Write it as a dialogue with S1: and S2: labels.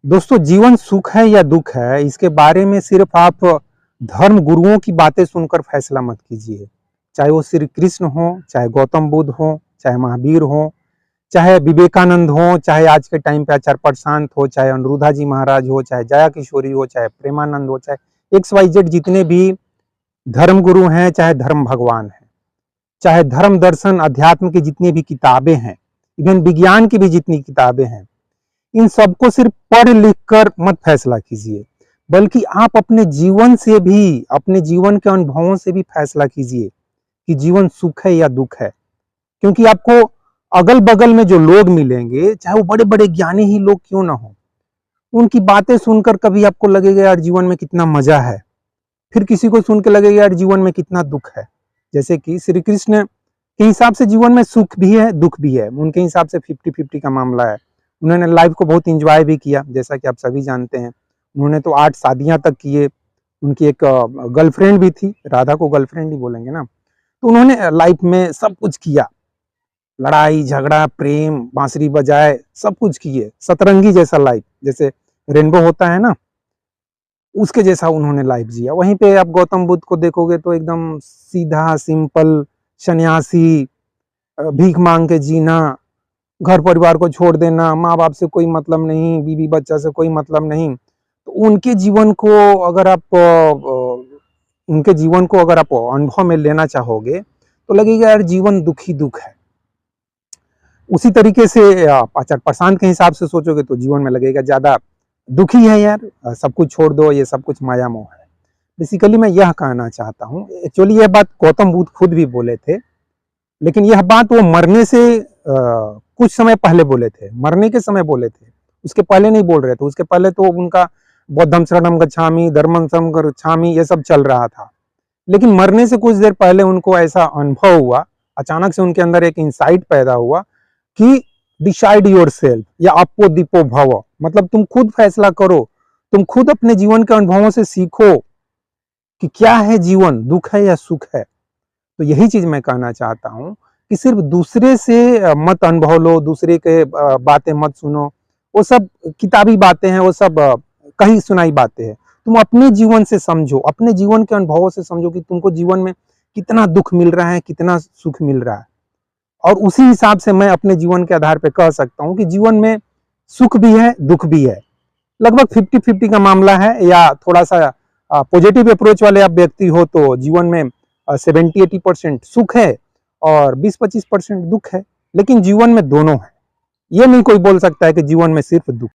S1: दोस्तों, जीवन सुख है या दुख है, इसके बारे में सिर्फ आप धर्म गुरुओं की बातें सुनकर फैसला मत कीजिए। चाहे वो श्री कृष्ण हो, चाहे गौतम बुद्ध हो, चाहे महावीर हो, चाहे विवेकानंद हो, चाहे आज के टाइम पे आचार्य प्रशांत हो, चाहे अनुरुद्धा जी महाराज हो, चाहे जया किशोरी हो, चाहे प्रेमानंद हो, चाहे XYZ जितने भी धर्म गुरु हैं, चाहे धर्म भगवान हैं, चाहे धर्म दर्शन अध्यात्म की जितनी भी किताबें हैं, इवन विज्ञान की भी जितनी किताबें हैं, इन सबको सिर्फ पढ़ लिख कर मत फैसला कीजिए, बल्कि आप अपने जीवन से भी, अपने जीवन के अनुभवों से भी फैसला कीजिए कि जीवन सुख है या दुख है। क्योंकि आपको अगल बगल में जो लोग मिलेंगे, चाहे वो बड़े बड़े ज्ञानी ही लोग क्यों ना हो, उनकी बातें सुनकर कभी आपको लगेगा यार जीवन में कितना मजा है, फिर किसी को सुन के लगेगा यार जीवन में कितना दुख है। जैसे कि श्री कृष्ण के हिसाब से जीवन में सुख भी है, दुख भी है। उनके हिसाब से 50-50 का मामला है। उन्होंने लाइफ को बहुत इंजॉय भी किया, जैसा कि आप सभी जानते हैं। उन्होंने तो 8 शादियां तक किए। उनकी एक गर्लफ्रेंड भी थी, राधा को गर्लफ्रेंड ही बोलेंगे ना। तो उन्होंने लाइफ में सब कुछ किया, लड़ाई झगड़ा प्रेम बांसुरी बजाए सब कुछ किए। सतरंगी जैसा लाइफ, जैसे रेनबो होता है ना, उसके जैसा उन्होंने लाइफ जिया। वहीं पे आप गौतम बुद्ध को देखोगे तो एकदम सीधा सिंपल सन्यासी, भीख मांग के जीना, घर परिवार को छोड़ देना, माँ बाप से कोई मतलब नहीं, बीवी बच्चा से कोई मतलब नहीं। तो उनके जीवन को अगर आप अनुभव में लेना चाहोगे तो लगेगा यार जीवन दुख ही दुख है। उसी तरीके से आप आचार्य प्रशांत के हिसाब से सोचोगे तो जीवन में लगेगा ज्यादा दुखी है यार, सब कुछ छोड़ दो, ये सब कुछ माया मोह है। बेसिकली मैं यह कहना चाहता हूँ, एक्चुअली यह बात गौतम बुद्ध खुद भी बोले थे, लेकिन यह बात वो मरने से कुछ समय पहले बोले थे, मरने के समय बोले थे। उसके पहले नहीं बोल रहे थे। उसके पहले तो उनका बौद्धम शरणम गच्छामि, धर्मम शरणम गच्छामि, ये सब चल रहा था। लेकिन मरने से कुछ देर पहले उनको ऐसा अनुभव हुआ, अचानक से उनके अंदर एक इंसाइट पैदा हुआ कि डिसाइड योरसेल्फ या अपो दीपो भव, मतलब तुम खुद फैसला करो, तुम खुद अपने जीवन के अनुभवों से सीखो कि क्या है जीवन, दुख है या सुख है। तो यही चीज मैं कहना चाहता हूं कि सिर्फ दूसरे से मत अनुभव लो, दूसरे के बातें मत सुनो। वो सब किताबी बातें हैं, वो सब कहीं सुनाई बातें हैं। तुम अपने जीवन से समझो, अपने जीवन के अनुभवों से समझो कि तुमको जीवन में कितना दुख मिल रहा है, कितना सुख मिल रहा है। और उसी हिसाब से मैं अपने जीवन के आधार पर कह सकता हूँ कि जीवन में सुख भी है, दुख भी है। लगभग 50-50 का मामला है। या थोड़ा सा पॉजिटिव अप्रोच वाले आप व्यक्ति हो तो जीवन में 70-80% सुख है और 20-25% दुख है। लेकिन जीवन में दोनों है, ये नहीं कोई बोल सकता है कि जीवन में सिर्फ दुख।